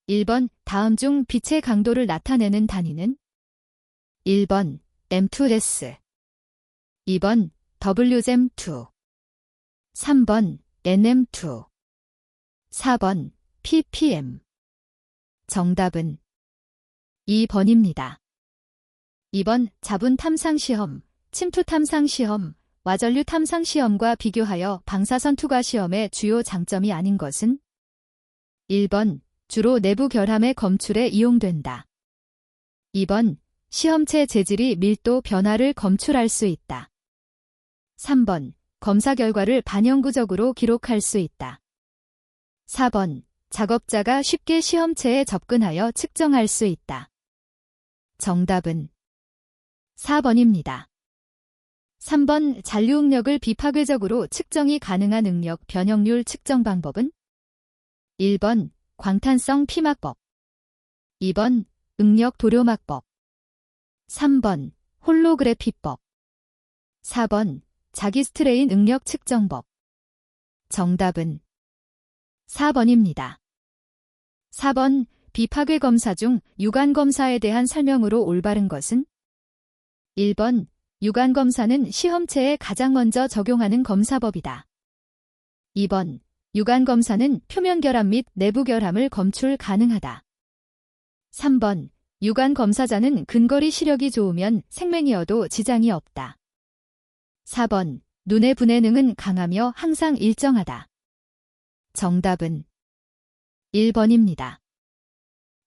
1번 다음 중 빛의 강도를 나타내는 단위는? 1번 M2S, 2번 WM2, 3번 NM2, 4번 ppm. 정답은 2번입니다. 2번 자분 탐상 시험, 침투 탐상 시험, 와전류 탐상 시험과 비교하여 방사선 투과 시험의 주요 장점이 아닌 것은? 1번 주로 내부 결함의 검출에 이용된다. 2번 시험체 재질이 밀도 변화를 검출할 수 있다. 3번 검사 결과를 반영구적으로 기록할 수 있다. 4번 작업자가 쉽게 시험체에 접근하여 측정할 수 있다. 정답은 4번입니다. 3번 잔류 응력을 비파괴적으로 측정이 가능한 응력 변형률 측정 방법은? 1번 광탄성 피막법, 2번 응력 도료막법, 3번 홀로그래피법, 4번 자기 스트레인 응력 측정법. 정답은 4번입니다. 4번 비파괴 검사 중 유관 검사에 대한 설명으로 올바른 것은? 1번 유관 검사는 시험체에 가장 먼저 적용하는 검사법이다. 2번 유관 검사는 표면 결함 및 내부 결함을 검출 가능하다. 3번 유관 검사자는 근거리 시력이 좋으면 생맹이어도 지장이 없다. 4번 눈의 분해능은 강하며 항상 일정하다. 정답은 1번입니다.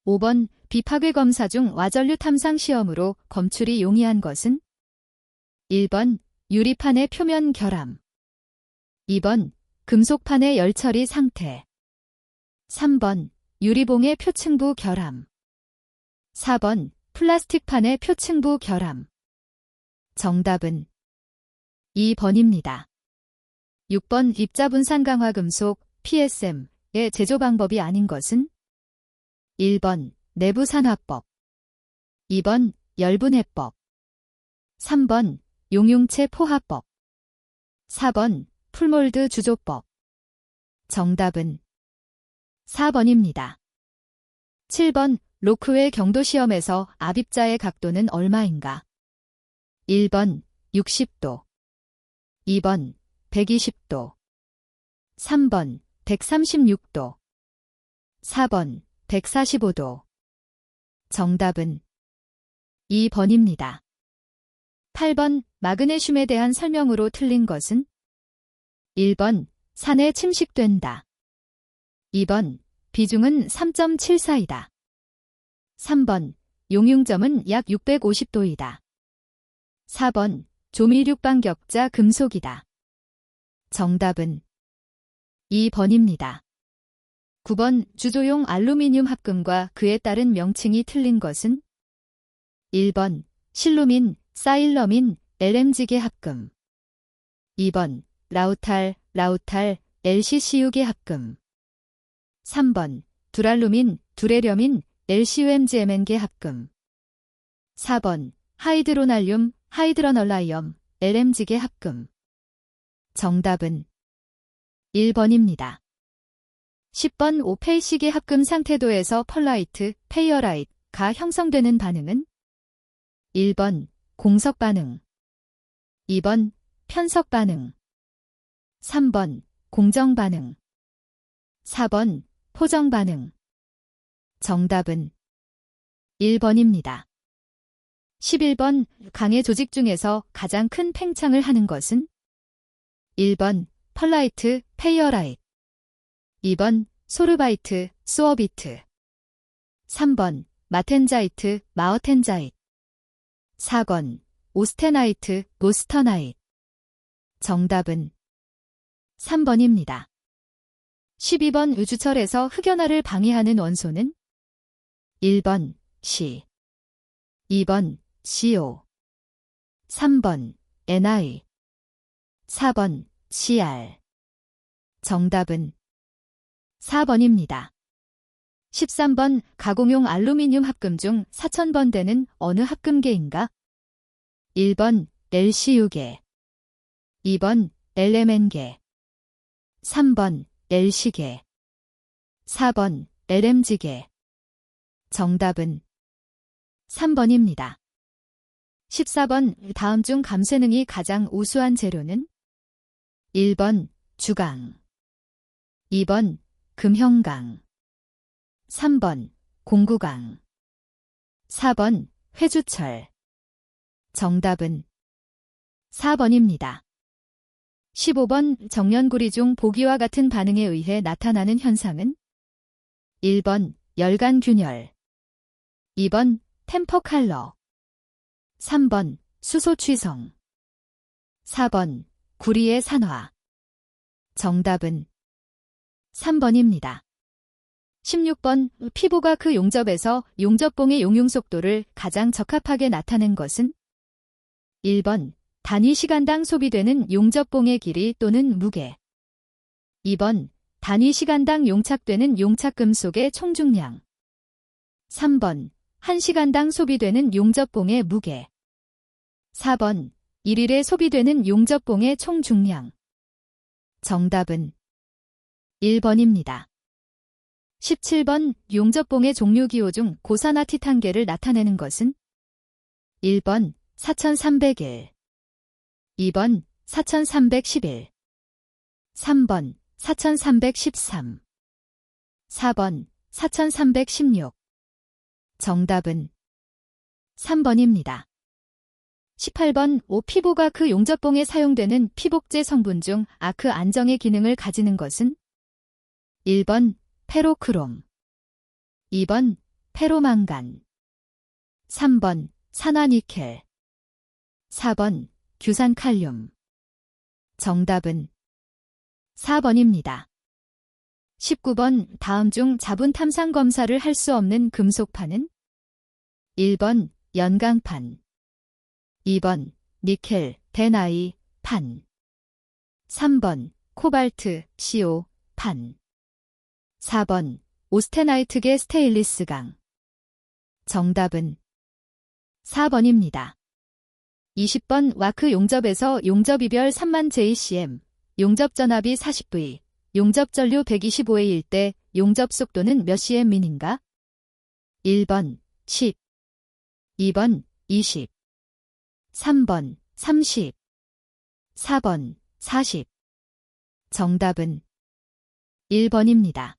5번 비파괴 검사 중 와전류 탐상 시험으로 검출이 용이한 것은? 1번 유리판의 표면 결함, 2번 금속판의 열처리 상태, 3번 유리봉의 표층부 결함, 4번 플라스틱판의 표층부 결함. 정답은 2번입니다. 6번 입자분산 강화 금속 PSM의 제조 방법이 아닌 것은? 1번 내부산화법, 2번 열분해법, 3번 용융체 포화법, 4번 풀몰드 주조법. 정답은 4번입니다. 7번 로크웰 경도시험에서 압입자의 각도는 얼마인가? 1번 60도, 2번 120도, 3번 136도, 4번 145도. 정답은 2번입니다. 8번 마그네슘에 대한 설명으로 틀린 것은? 1번 산에 침식된다, 2번 비중은 3.74이다, 3번 용융점은 약 650도이다, 4번 조밀육방 격자 금속이다. 정답은 2번입니다. 9번 주조용 알루미늄 합금과 그에 따른 명칭이 틀린 것은? 1번 실루민, 사일러민, LM지계 합금, 2번 라우탈, LCCU계 합금, 3번 두랄루민, 두레려민, LCUMGMN계 합금, 4번 하이드로날륨, 하이드러널라이엄, LM지계 합금. 정답은 1번입니다. 10번 오페이시계 합금 상태도에서 펄라이트, 페이어라이트가 형성되는 반응은? 1번 공석 반응, 2번 편석 반응, 3번 공정 반응, 4번 포정 반응. 정답은 1번입니다. 11번 강의 조직 중에서 가장 큰 팽창을 하는 것은? 1번 펄라이트, 페이어라이트, 2번 소르바이트, 수어비트, 3번 마텐자이트, 마어텐자이트, 4번 오스테나이트, 모스터나이트. 정답은 3번입니다. 12번 우주철에서 흑연화를 방해하는 원소는? 1번 C, 2번 CO, 3번 NI, 4번 CR. 정답은 4번입니다. 13번 가공용 알루미늄 합금 중 4000번대는 어느 합금계인가? 1번 LCU계, 2번 LMN계, 3번 LC계, 4번 LMG계. 정답은 3번입니다. 14번 다음 중 감쇠능이 가장 우수한 재료는 1번 주강, 2번 금형강, 3번 공구강, 4번 회주철. 정답은 4번입니다. 15번 정연구리 중 보기와 같은 반응에 의해 나타나는 현상은 1번 열간균열, 2번 템퍼칼러, 3번 수소취성, 4번 구리의 산화. 정답은 3번입니다. 16번 피부가 그 용접에서 용접봉의 용융 속도를 가장 적합하게 나타낸 것은 1번 단위 시간당 소비되는 용접봉의 길이 또는 무게, 2번 단위 시간당 용착되는 용착금속의 총중량, 3번 1시간당 소비되는 용접봉의 무게, 4번 1일에 소비되는 용접봉의 총중량. 정답은 1번입니다. 17번 용접봉의 종류 기호 중 고산화티탄계를 나타내는 것은 1번 4301, 2번 4311, 3번 4313, 4번 4316. 정답은 3번입니다. 18번 피부가 그 용접봉에 사용되는 피복제 성분 중 아크 안정의 기능을 가지는 것은 1번 페로크롬, 2번 페로망간, 3번 산화니켈, 4번 규산칼륨. 정답은 4번입니다. 19번 다음 중 자분 탐상 검사를 할 수 없는 금속판은 1번 연강판, 2번 니켈 데나이 판, 3번 코발트 CO 판, 4번 오스테나이트계 스테인리스강. 정답은 4번입니다. 20번 와크 용접에서 용접이별 3만 JCM, 용접전압이 40V, 용접전류 125A일 때 용접 속도는 몇 cm인가? 1번 10, 2번 20, 3번 30, 4번 40. 정답은 1번입니다.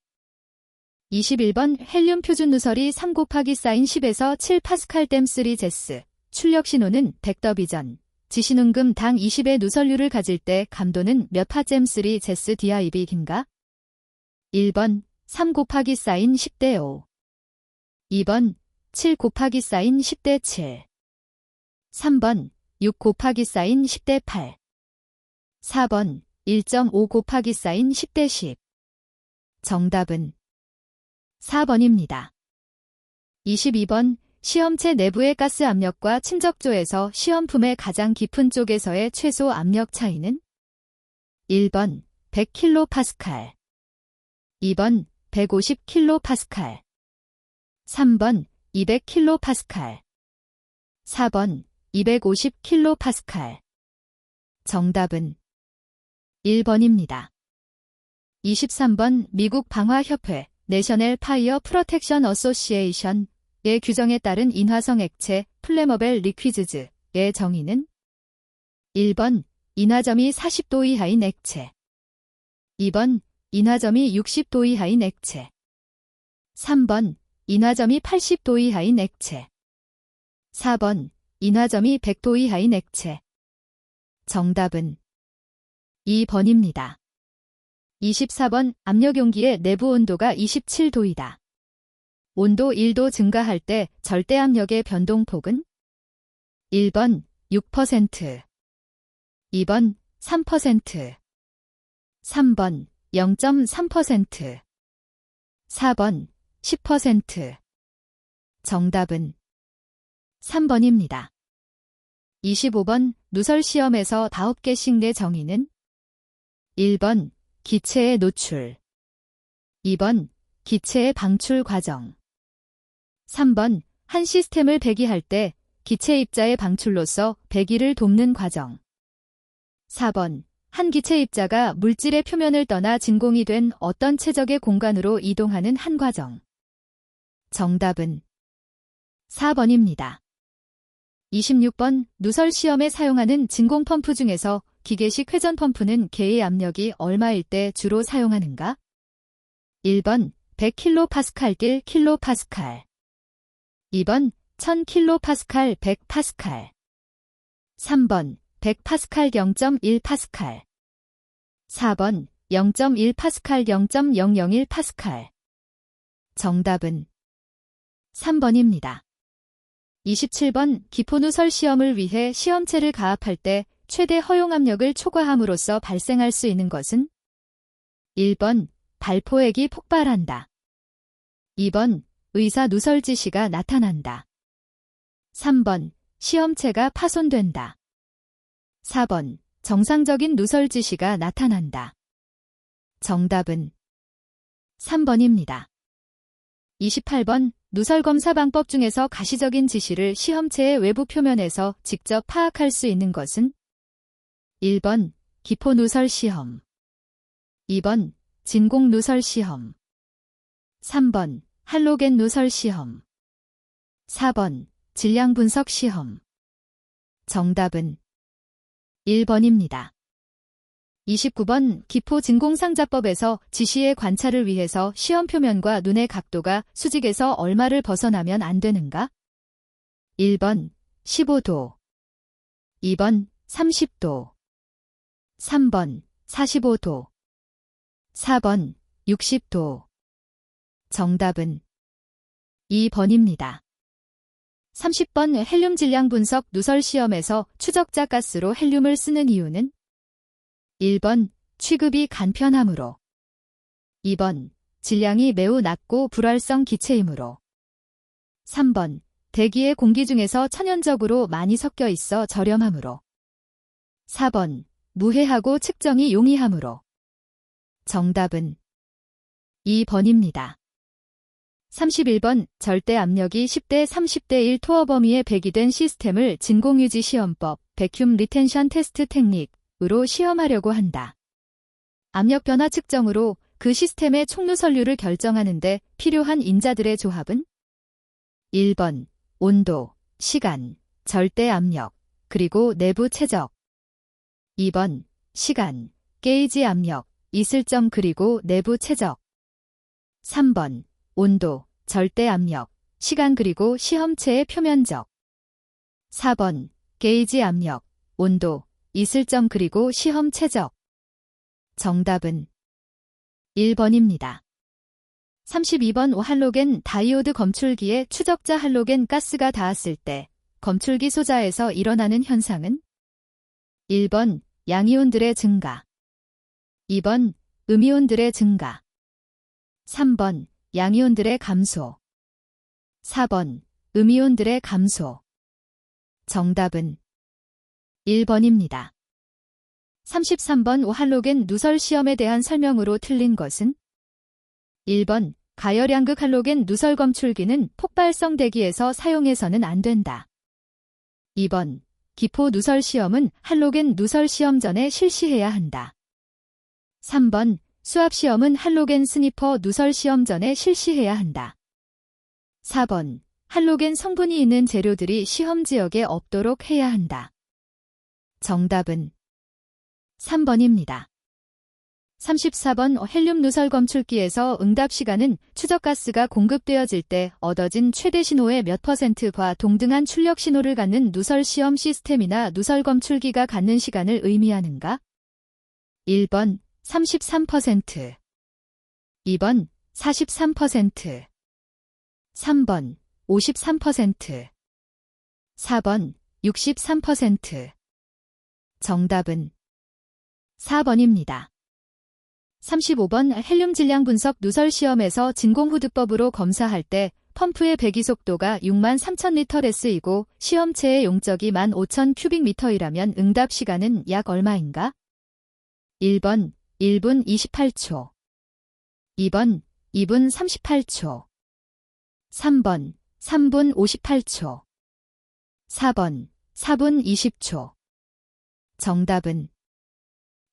21번 헬륨 표준 누설이 3 곱하기 사인 10에서 7파스칼 댐3 제스, 출력 신호는 100더 이전, 지신운금 당 20의 누설률을 가질 때 감도는 몇 파잼 3 제스 DIB인가? 1번 3 곱하기 사인 10대 5, 2번 7 곱하기 사인 10대 7, 3번 6 곱하기 사인 10대 8, 4번 1.5 곱하기 사인 10대 10. 정답은 4번입니다. 22번 시험체 내부의 가스 압력과 침적조에서 시험품의 가장 깊은 쪽에서의 최소 압력 차이는 1번 100kPa, 2번 150kPa, 3번 200kPa, 4번 250kPa. 정답은 1번입니다. 23번 미국 방화협회 내셔널 파이어 프로텍션 어소시에이션의 규정에 따른 인화성 액체 플레머벨 리퀴즈즈의 정의는 1번 인화점이 40도 이하인 액체, 2번 인화점이 60도 이하인 액체, 3번 인화점이 80도 이하인 액체, 4번 인화점이 100도 이하인 액체. 정답은 2번입니다. 24번 압력용기의 내부 온도가 27도이다. 온도 1도 증가할 때 절대 압력의 변동폭은 1번 6%, 2번 3%, 3번 0.3%, 4번 10%. 정답은 3번입니다. 25번 누설 시험에서 5개씩 내 정의는 1번 기체의 노출, 2번 기체의 방출 과정, 3번 한 시스템을 배기할 때 기체 입자의 방출로서 배기를 돕는 과정, 4번 한 기체 입자가 물질의 표면을 떠나 진공이 된 어떤 최적의 공간으로 이동하는 한 과정, 정답은 4번입니다. 26번 누설 시험에 사용하는 진공 펌프 중에서 기계식 회전 펌프는 개의 압력이 얼마일 때 주로 사용하는가? 1번 100kPa 딜 kPa 2번 1000kPa 100Pa 3번 100Pa 0.1Pa 4번 0.1Pa 0.001Pa 정답은 3번입니다. 27번 기포누설 시험을 위해 시험체를 가압할 때 최대 허용 압력을 초과함으로써 발생할 수 있는 것은? 1번 발포액이 폭발한다. 2번 의사 누설 지시가 나타난다. 3번 시험체가 파손된다. 4번 정상적인 누설 지시가 나타난다. 정답은 3번입니다. 28번 누설 검사 방법 중에서 가시적인 지시를 시험체의 외부 표면에서 직접 파악할 수 있는 것은? 1번 기포 누설 시험 2번 진공 누설 시험 3번 할로겐 누설 시험 4번 질량 분석 시험 정답은 1번입니다. 29번 기포 진공상자법에서 지시의 관찰을 위해서 시험 표면과 눈의 각도가 수직에서 얼마를 벗어나면 안 되는가? 1번 15도 2번 30도 3번 45도 4번 60도 정답은 2번입니다. 30번 헬륨 질량 분석 누설 시험에서 추적자 가스로 헬륨을 쓰는 이유는? 1번 취급이 간편하므로 2번 질량이 매우 낮고 불활성 기체이므로 3번 대기의 공기 중에서 천연적으로 많이 섞여 있어 저렴하므로 4번 무해하고 측정이 용이하므로 정답은 2번입니다. 31번 절대 압력이 10대 30대 1 토어 범위에 배기된 시스템을 진공유지 시험법 백큐ම් 리텐션 테스트 테크닉으로 시험하려고 한다. 압력 변화 측정으로 그 시스템의 총누설률을 결정하는데 필요한 인자들의 조합은? 1번 온도, 시간, 절대 압력, 그리고 내부 최적 2번 시간, 게이지 압력, 이슬점 그리고 내부 최적 3번 온도, 절대 압력, 시간 그리고 시험체의 표면적 4번 게이지 압력, 온도, 이슬점 그리고 시험 최적 정답은 1번입니다. 32번 할로겐 다이오드 검출기에 추적자 할로겐 가스가 닿았을 때 검출기 소자에서 일어나는 현상은? 1번 양이온들의 증가 2번 음이온들의 증가 3번 양이온들의 감소 4번 음이온들의 감소 정답은 1번입니다. 33번 할로겐 누설 시험에 대한 설명으로 틀린 것은? 1번 가열양극 할로겐 누설 검출기는 폭발성 대기에서 사용해서는 안 된다. 2번 기포 누설 시험은 할로겐 누설 시험 전에 실시해야 한다. 3번 수압 시험은 할로겐 스니퍼 누설 시험 전에 실시해야 한다. 4번 할로겐 성분이 있는 재료들이 시험 지역에 없도록 해야 한다. 정답은 3번입니다. 34번 헬륨 누설 검출기에서 응답 시간은 추적가스가 공급되어질 때 얻어진 최대 신호의 몇 %과 동등한 출력 신호를 갖는 누설 시험 시스템이나 누설 검출기가 갖는 시간을 의미하는가? 1번 33%, 2번 43%, 3번 53%, 4번 63%. 정답은 4번입니다. 35번 헬륨 질량 분석 누설 시험에서 진공후드법으로 검사할 때 펌프의 배기 속도가 63,000L/s이고 시험체의 용적이 15,000큐빅미터이라면 응답 시간은 약 얼마인가? 1번 1분 28초 2번 2분 38초 3번 3분 58초 4번 4분 20초 정답은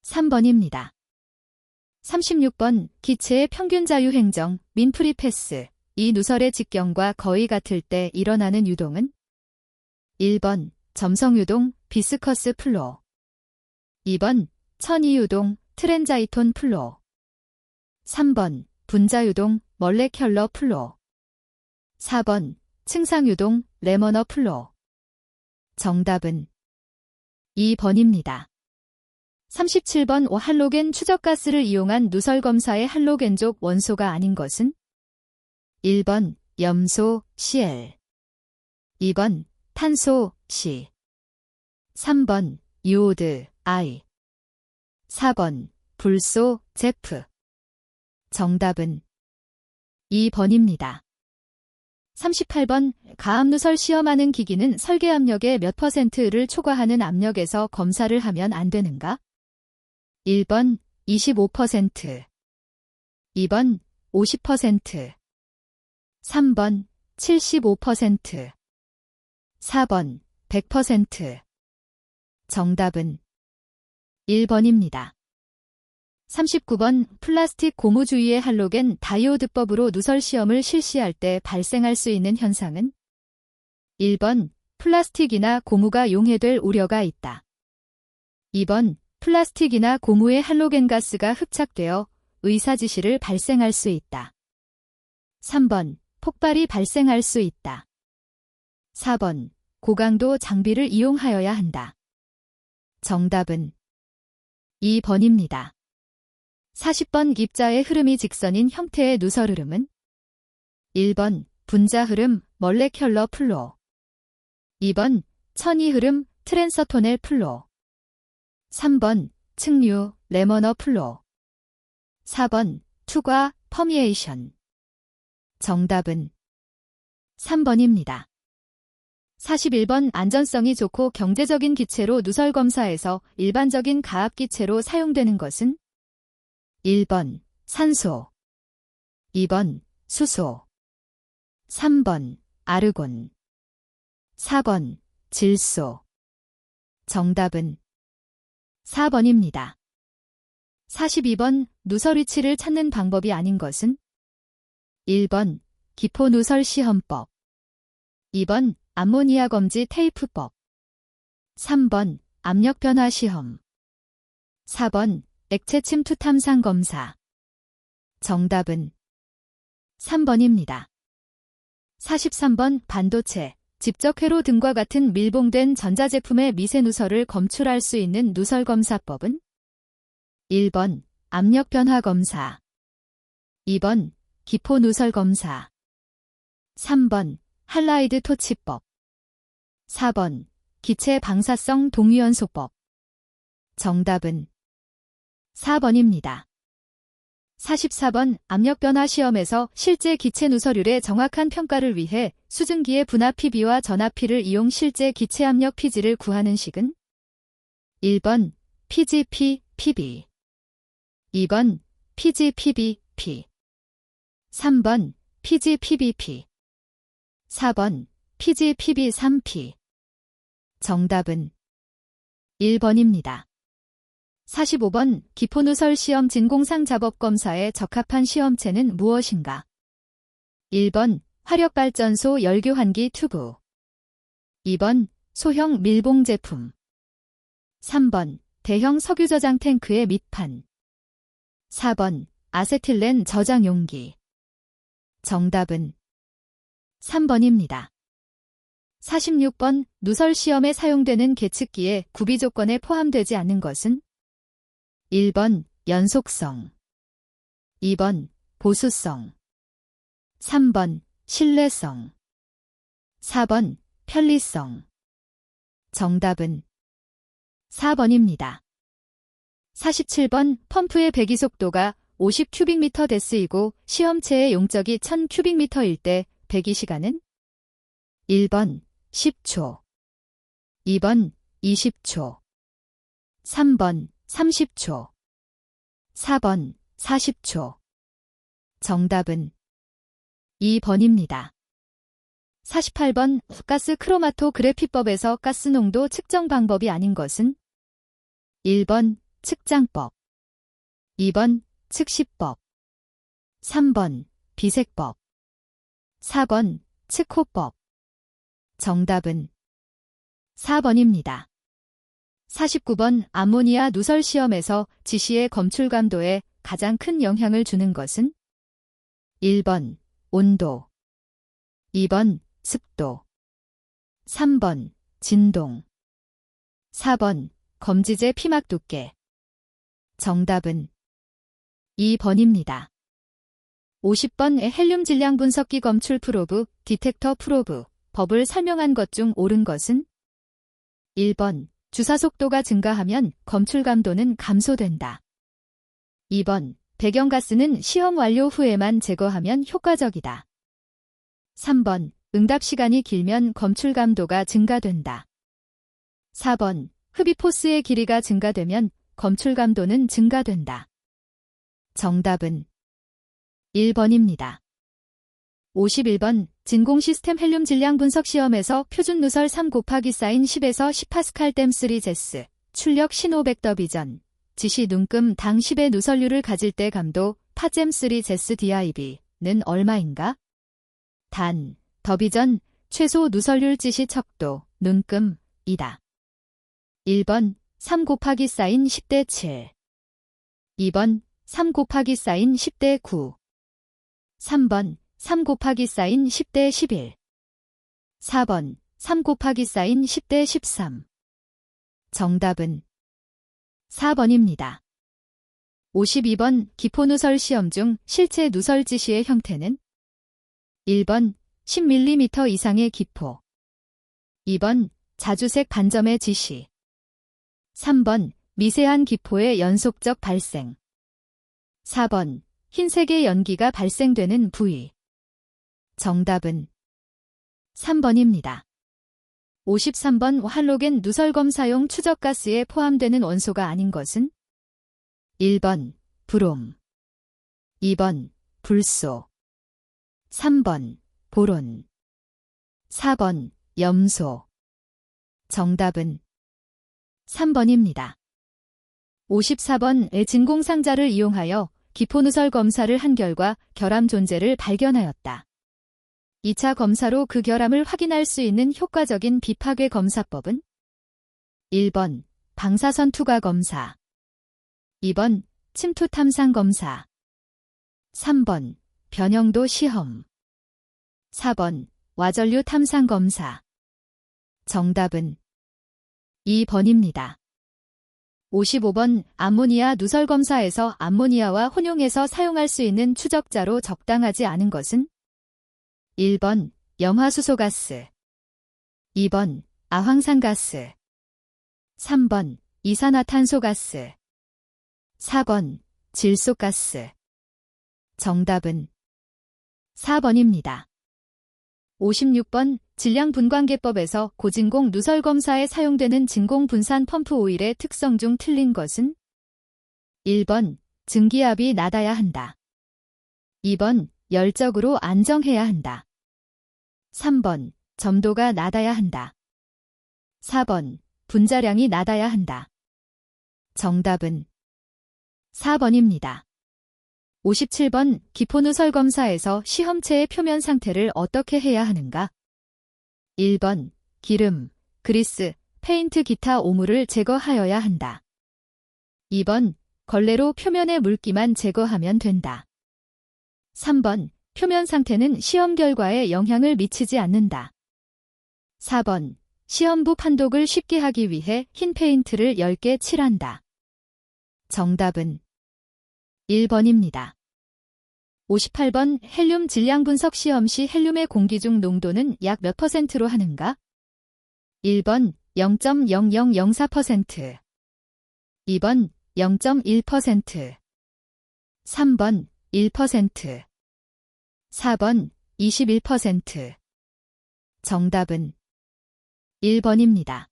3번입니다. 36번 기체의 평균 자유 행정, 민프리 패스, 이 누설의 직경과 거의 같을 때 일어나는 유동은 1번 점성유동 비스커스 플로 2번 천이유동 트랜자이톤 플로 3번 분자유동 멀레큘러 플로 4번 층상유동 레머너 플로 정답은 2번입니다. 37번 할로겐 추적가스를 이용한 누설 검사의 할로겐족 원소가 아닌 것은 1번 염소 Cl 2번 탄소 C 3번 이오드 I 4번 불소 제프 정답은 2번입니다. 38번 가압누설 시험하는 기기는 설계 압력의 몇 %를 초과하는 압력에서 검사를 하면 안 되는가? 1번 25%, 2번 50%, 3번 75%, 4번 100%. 정답은 1번입니다. 39번 플라스틱 고무 주위의 할로겐 다이오드법으로 누설 시험을 실시할 때 발생할 수 있는 현상은 1번 플라스틱이나 고무가 용해될 우려가 있다. 2번 플라스틱이나 고무의 할로겐 가스가 흡착되어 의사지시를 발생할 수 있다. 3번 폭발이 발생할 수 있다. 4번 고강도 장비를 이용하여야 한다. 정답은 2번입니다. 40번 입자의 흐름이 직선인 형태의 누설 흐름은 1번 분자 흐름 멀레큘러 플로 2번 천이 흐름 트랜서토넬 플로 3번 측류 레머너 플로 4번 투과 퍼미에이션 정답은 3번입니다. 41번 안전성이 좋고 경제적인 기체로 누설 검사에서 일반적인 가압 기체로 사용되는 것은 1번 산소 2번 수소 3번 아르곤 4번 질소 정답은 4번입니다. 42번 누설 위치를 찾는 방법이 아닌 것은 1번 기포 누설 시험법 2번 암모니아 검지 테이프법 3번 압력 변화 시험 4번 액체 침투 탐상 검사 정답은 3번입니다. 43번 반도체, 집적 회로 등과 같은 밀봉된 전자제품의 미세 누설을 검출할 수 있는 누설 검사법은 1번 압력 변화 검사 2번 기포 누설 검사 3번 할라이드 토치법 4번 기체 방사성 동위원소법 정답은 4번입니다. 44번 압력 변화 시험에서 실제 기체 누설율의 정확한 평가를 위해 수증기의 분화피비와 전화피를 이용 실제 기체 압력 피지를 구하는 식은 1번 PGP, PB 2번 PGPB, P 3번 PGPBP 4번 PGPB3P 정답은 1번입니다. 45번 기포누설 시험 진공상 작업 검사에 적합한 시험체는 무엇인가? 1번 화력발전소 열교환기 튜브 2번 소형 밀봉 제품 3번 대형 석유 저장 탱크의 밑판 4번 아세틸렌 저장 용기 정답은 3번입니다. 46번 누설 시험에 사용되는 계측기에 구비 조건에 포함되지 않는 것은 1번 연속성 2번 보수성 3번 신뢰성 4번 편리성 정답은 4번입니다. 47번 펌프의 배기 속도가 50 큐빅미터 데스이고 시험체의 용적이 1000 큐빅미터일 때 배기 시간은 1번 10초 2번 20초 3번 30초 4번 40초 정답은 2번입니다. 48번 가스 크로마토그래피법에서 가스 농도 측정 방법이 아닌 것은 1번 측장법 2번 측시법 3번 비색법 4번 츠코법. 정답은 4번입니다. 49번 암모니아 누설 시험에서 지시의 검출 감도에 가장 큰 영향을 주는 것은 1번 온도, 2번 습도, 3번 진동, 4번 검지제 피막 두께. 정답은 2번입니다. 50번 헬륨 질량 분석기 검출 프로브, 디텍터 프로브, 법을 설명한 것 중 옳은 것은 1번 주사 속도가 증가하면 검출 감도는 감소된다. 2번 배경가스는 시험 완료 후에만 제거하면 효과적이다. 3번 응답 시간이 길면 검출 감도가 증가된다. 4번 흡입 호스의 길이가 증가되면 검출 감도는 증가된다. 정답은 1번입니다. 51번 진공 시스템 헬륨 질량 분석 시험에서 표준 누설 3 곱하기 사인 10에서 10파스칼 댐3 제스, 출력 신호 벡터 비전, 지시 눈금 당 10의 누설률을 가질 때 감도 파잼 3 제스 DIB는 얼마인가? 단, 더비전, 최소 누설률 지시 척도, 눈금, 이다. 1번 3 곱하기 사인 10대 7. 2번 3 곱하기 사인 10대 9. 3번 3 곱하기 사인 10대 11. 4번 3 곱하기 사인 10대 13. 정답은 4번입니다. 52번 기포누설 시험 중 실제 누설 지시의 형태는 1번 10mm 이상의 기포, 2번 자주색 반점의 지시, 3번 미세한 기포의 연속적 발생, 4번 흰색의 연기가 발생되는 부위. 정답은 3번입니다. 53번 할로겐 누설검사용 추적가스에 포함되는 원소가 아닌 것은 1번 브롬, 2번 불소, 3번 보론, 4번 염소. 정답은 3번입니다. 54번 진공상자를 이용하여 기포누설 검사를 한 결과 결함 존재를 발견하였다. 2차 검사로 그 결함을 확인할 수 있는 효과적인 비파괴 검사법은 1번 방사선 투과 검사, 2번 침투 탐상 검사, 3번 변형도 시험, 4번 와전류 탐상 검사. 정답은 2번입니다. 55번 암모니아 누설 검사에서 암모니아와 혼용해서 사용할 수 있는 추적자로 적당하지 않은 것은 1번 염화수소가스, 2번 아황산가스, 3번 이산화탄소가스, 4번 질소가스. 정답은 4번입니다. 56번 질량분광계법에서 고진공 누설 검사에 사용되는 진공 분산 펌프 오일의 특성 중 틀린 것은 1번 증기압이 낮아야 한다. 2번 열적으로 안정해야 한다. 3번 점도가 낮아야 한다. 4번 분자량이 낮아야 한다. 정답은 4번입니다. 57번 기포누설 검사에서 시험체의 표면 상태를 어떻게 해야 하는가? 1번 기름, 그리스, 페인트 기타 오물을 제거하여야 한다. 2번 걸레로 표면의 물기만 제거하면 된다. 3번 표면 상태는 시험 결과에 영향을 미치지 않는다. 4번 시험부 판독을 쉽게 하기 위해 흰 페인트를 10개 칠한다. 정답은 1번입니다. 58번 헬륨 질량 분석 시험 시 헬륨의 공기 중 농도는 약 몇 %로 하는가? 1번 0.0004%, 2번 0.1%, 3번 1%, 4번 21%. 정답은 1번입니다.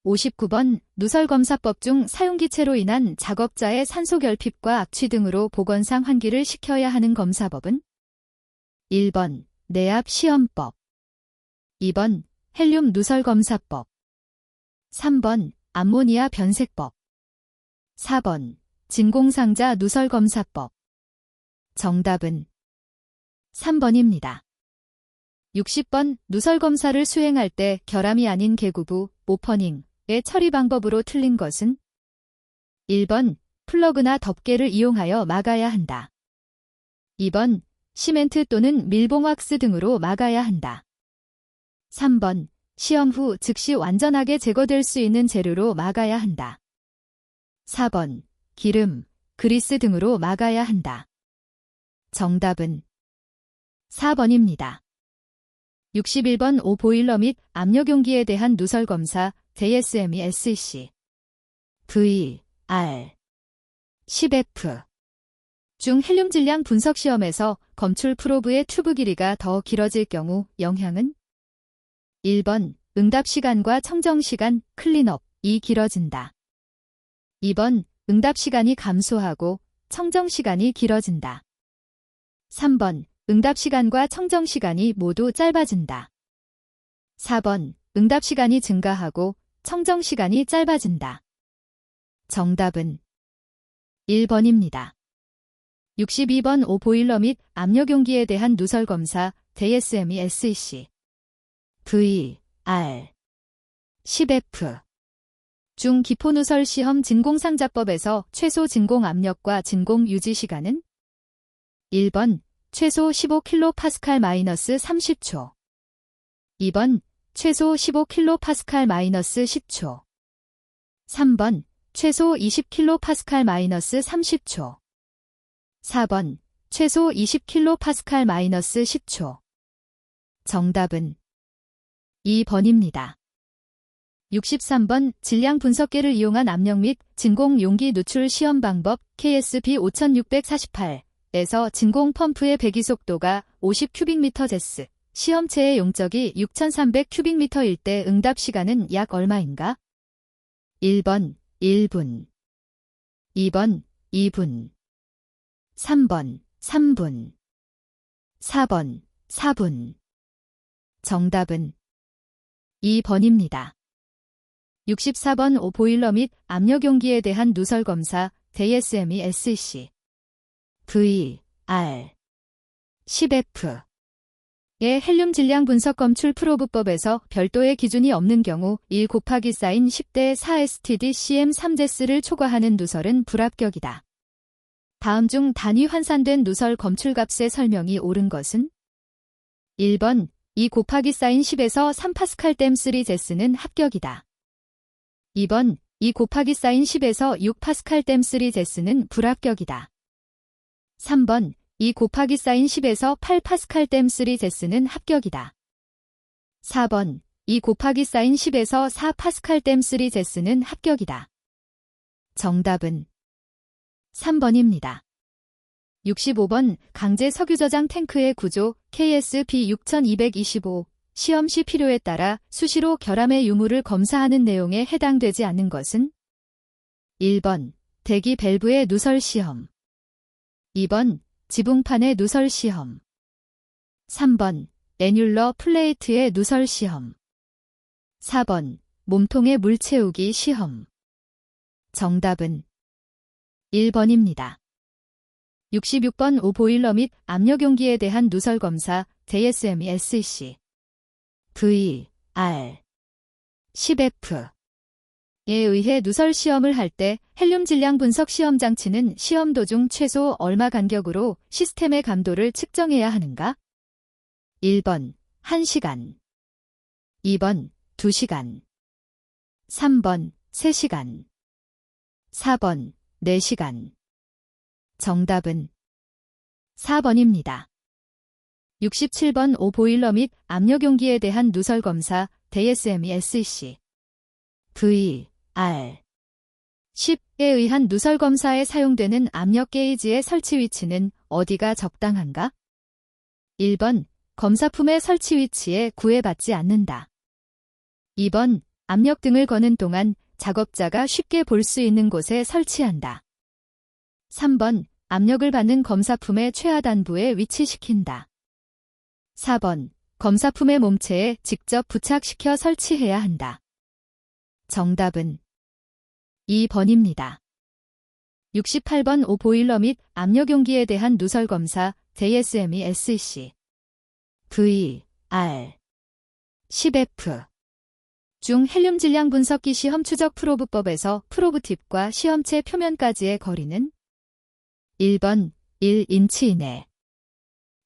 59번 누설검사법 중 사용기체로 인한 작업자의 산소 결핍과 악취 등으로 보건상 환기를 시켜야 하는 검사법은 1번 내압 시험법, 2번 헬륨 누설검사법, 3번 암모니아 변색법, 4번 진공상자 누설검사법. 정답은 3번입니다. 60번 누설 검사를 수행할 때 결함이 아닌 개구부, 오퍼닝의 처리 방법으로 틀린 것은 1번 플러그나 덮개를 이용하여 막아야 한다. 2번 시멘트 또는 밀봉왁스 등으로 막아야 한다. 3번 시험 후 즉시 완전하게 제거될 수 있는 재료로 막아야 한다. 4번 기름, 그리스 등으로 막아야 한다. 정답은 4번입니다. 61번 오보일러 및 압력용기에 대한 누설 검사 JSME SEC VR 10F 중 헬륨 질량 분석 시험에서 검출 프로브의 튜브 길이가 더 길어질 경우 영향은 1번 응답 시간과 청정 시간 클린업이 길어진다. 2번 응답 시간이 감소하고 청정 시간이 길어진다. 3번 응답 시간과 청정 시간이 모두 짧아진다. 4번 응답 시간이 증가하고 청정 시간이 짧아진다. 정답은 1번입니다. 62번 오보일러 및 압력용기에 대한 누설 검사 JSME SEC VR 10F 중 기포누설 시험 진공상자법에서 최소 진공 압력과 진공 유지 시간은 1번 최소 15kPa-30초 2번 최소 15kPa-10초 3번 최소 20kPa-30초 4번 최소 20kPa-10초 정답은 2번입니다. 63번 질량 분석계를 이용한 압력 및 진공 용기 누출 시험 방법 KSP 5648에서 진공 펌프의 배기 속도가 50큐빅미터/제스, 시험체의 용적이 6300큐빅미터일 때 응답 시간은 약 얼마인가? 1번 1분 2번 2분 3번 3분 4번 4분 정답은 2번입니다. 64번 오보일러 및 압력용기에 대한 누설 검사 JSME SEC VR 10F 의 헬륨 질량 분석 검출 프로브법에서 별도의 기준이 없는 경우 1 곱하기 사인 10대 4 STD CM3제스를 초과하는 누설은 불합격이다. 다음 중 단위 환산된 누설 검출값의 설명이 옳은 것은 1번 2 곱하기 사인 10에서 3파스칼 댐 3제스는 합격이다. 2번 2 곱하기 사인 10에서 6파스칼 댐 3제스는 불합격이다. 3번 2 곱하기 사인 10에서 8파스칼 댐 3제스는 합격이다. 4번 2 곱하기 사인 10에서 4파스칼 댐 3제스는 합격이다. 정답은 3번입니다. 65번 강제 석유 저장 탱크의 구조 KSP 6225 시험 시 필요에 따라 수시로 결함의 유무를 검사하는 내용에 해당되지 않는 것은 1번 대기 밸브의 누설 시험 2번 지붕판의 누설 시험 3번 애뉼러 플레이트의 누설 시험 4번 몸통의 물 채우기 시험 정답은 1번입니다. 66번 오보일러 및 압력용기에 대한 누설 검사 JSME SEC VR 10F에 의해 누설 시험을 할 때 헬륨 질량 분석 시험 장치는 시험 도중 최소 얼마 간격으로 시스템의 감도를 측정해야 하는가? 1번 1시간 2번 2시간 3번 3시간 4번 4시간 정답은 4번입니다. 67번 오보일러 및 압력용기에 대한 누설 검사 JSME SEC VR 10에 의한 누설 검사에 사용되는 압력 게이지의 설치 위치는 어디가 적당한가? 1번 검사품의 설치 위치에 구애받지 않는다. 2번 압력 등을 거는 동안 작업자가 쉽게 볼 수 있는 곳에 설치한다. 3번 압력을 받는 검사품의 최하단부에 위치시킨다. 4번 검사품의 몸체에 직접 부착시켜 설치해야 한다. 정답은 2번입니다. 68번 오보일러 및 압력용기에 대한 누설 검사 JSME SEC VR R 10F 중 헬륨 질량 분석기 시험 추적 프로브법에서 프로브팁과 시험체 표면까지의 거리는 1번 1인치 이내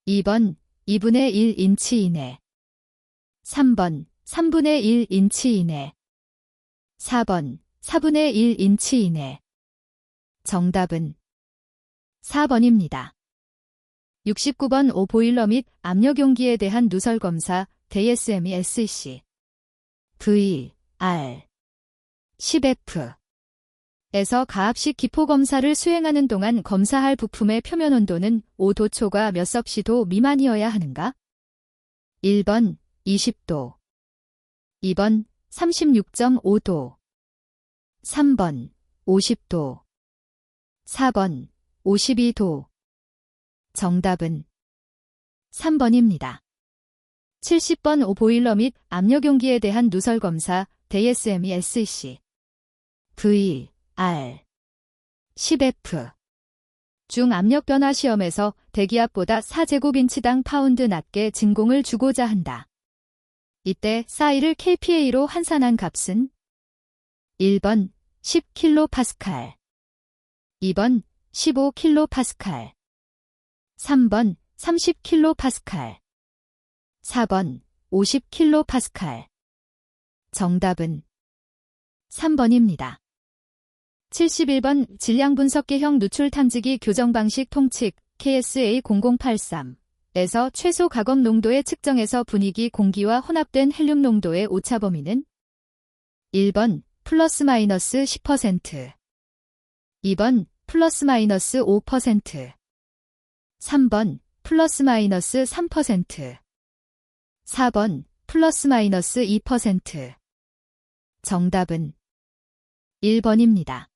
2번 2분의 1인치 이내 3번 3분의 1인치 이내 4번 4분의 1인치 이내 정답은 4번입니다. 69번 오보일러 및 압력용기에 대한 누설검사 DSME SEC VR 10F 에서 가압식 기포검사를 수행하는 동안 검사할 부품의 표면 온도는 5도 초과 몇 섭씨도 미만이어야 하는가? 1번 20도 2번 36.5도 3번 50도 4번 52도 정답은 3번입니다. 70번 오보일러 및 압력용기에 대한 누설검사 DSME SEC VR 10F 중 압력 변화 시험에서 대기압보다 4제곱인치당 파운드 낮게 진공을 주고자 한다. 이때 싸이를 kPa로 환산한 값은 1번 10kPa 2번 15kPa 3번 30kPa 4번 50kPa 정답은 3번입니다. 71번 질량분석기형 누출 탐지기 교정 방식 통칙 KSA0083 에서 최소 가검 농도의 측정에서 분위기 공기와 혼합된 헬륨 농도의 오차 범위는 1번 플러스 마이너스 10% 2번 플러스 마이너스 5% 3번 플러스 마이너스 3% 4번 플러스 마이너스 2% 정답은 1번입니다.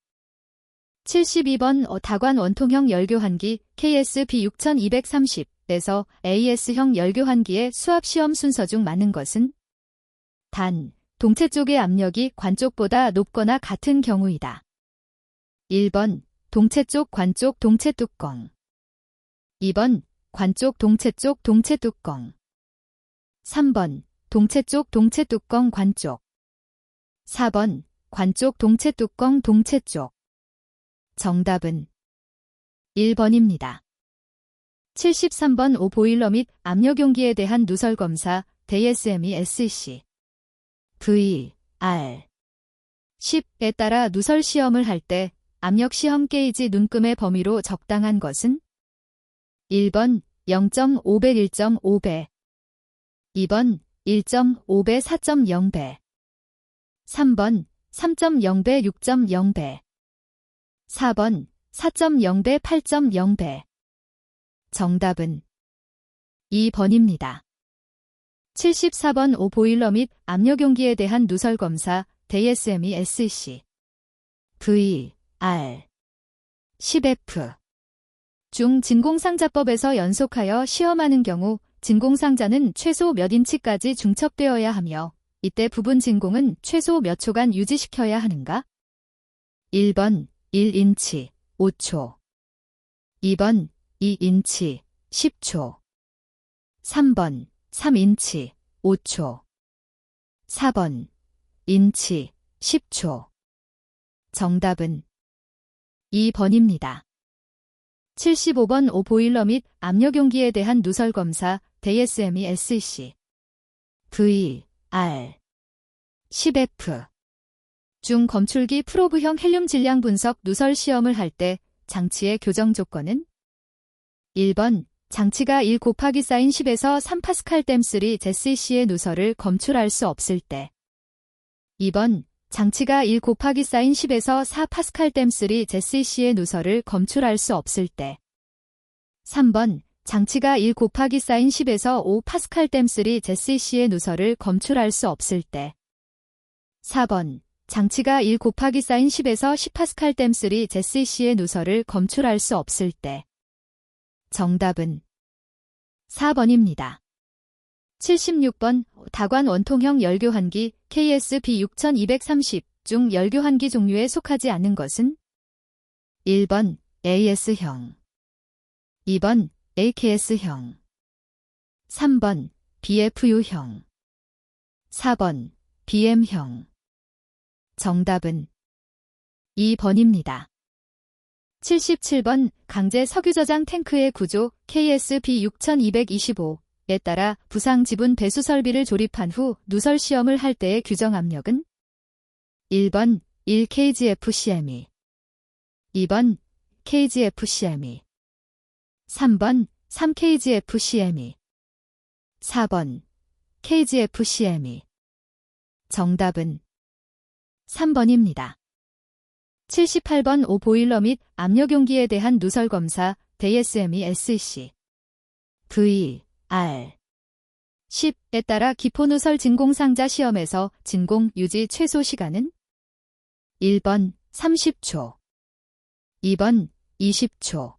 72번 다관 원통형 열교환기 KSB6230에서 AS형 열교환기의 수압시험 순서 중 맞는 것은 단, 동체 쪽의 압력이 관 쪽보다 높거나 같은 경우이다. 1번 동체 쪽 관 쪽 동체 뚜껑 2번 관 쪽 동체 쪽 동체 뚜껑 3번 동체 쪽 동체 뚜껑 관 쪽 4번 관 쪽 동체 뚜껑 동체 쪽 정답은 1번입니다. 73번 오보일러 및 압력용기에 대한 누설검사 DSME SEC VR 10에 따라 누설 시험을 할 때 압력시험 게이지 눈금의 범위로 적당한 것은 1번 0.5배 1.5배 2번 1.5배 4.0배 3번 3.0배 6.0배 4번 4.0배 8.0배 정답은 2번입니다. 74번 오보일러 및 압력용기에 대한 누설검사 DSME SEC VR 10F 중 진공상자법에서 연속하여 시험하는 경우 진공상자는 최소 몇 인치까지 중첩되어야 하며 이때 부분 진공은 최소 몇 초간 유지시켜야 하는가? 1번 1인치 5초 2번 2인치 10초 3번 3인치 5초 4번 인치 10초 정답은 2번입니다. 75번 오보일러 및 압력용기에 대한 누설검사 DSME SEC VR 10F 중 검출기 프로브형 헬륨 질량 분석 누설 시험을 할 때 장치의 교정 조건은 1번 장치가 1 곱하기 사인 10에서 3파스칼 댐3 ZCC의 누설을 검출할 수 없을 때 2번 장치가 1 곱하기 사인 10에서 4파스칼 댐3 ZCC의 누설을 검출할 수 없을 때 3번 장치가 1 곱하기 사인 10에서 5파스칼 댐3 ZCC의 누설을 검출할 수 없을 때 4번 장치가 1 곱하기 사인 10에서 10파스칼 댐3 ZCC의 누설을 검출할 수 없을 때 정답은 4번입니다. 76번 다관 원통형 열교환기 KSB6230 중 열교환기 종류에 속하지 않는 것은 1번 AS형 2번 AKS형 3번 BFU형. 4번 BM형. 정답은 2번입니다. 77번 강제 석유저장 탱크의 구조 KSB 6225에 따라 부상 지분 배수 설비를 조립한 후 누설 시험을 할 때의 규정 압력은 1번 1kgfcm, 2번 kgfcm, 3번 3kgfcm, 4번 kgfcm. 정답은 3번입니다. 78번 오보일러 및 압력용기에 대한 누설 검사 DSME SC VR 10에 따라 기포누설 진공상자 시험에서 진공 유지 최소 시간은 1번 30초, 2번 20초,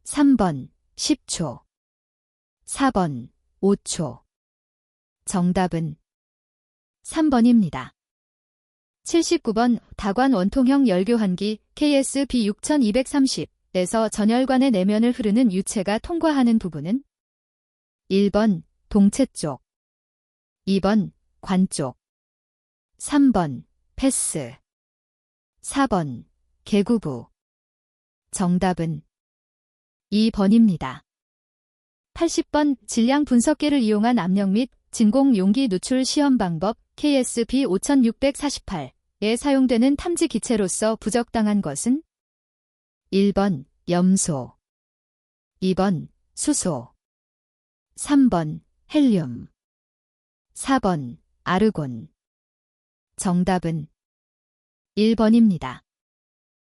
3번 10초, 4번 5초. 정답은 3번입니다. 79번 다관 원통형 열교환기 KSB 6230에서 전열관의 내면을 흐르는 유체가 통과하는 부분은 1번 동체 쪽, 2번 관 쪽, 3번 패스, 4번 개구부. 정답은 2번입니다. 80번 질량 분석계를 이용한 압력 및 진공 용기 누출 시험 방법 KSB 5648에 사용되는 탐지 기체로서 부적당한 것은 1번 염소, 2번 수소, 3번 헬륨, 4번 아르곤. 정답은 1번입니다.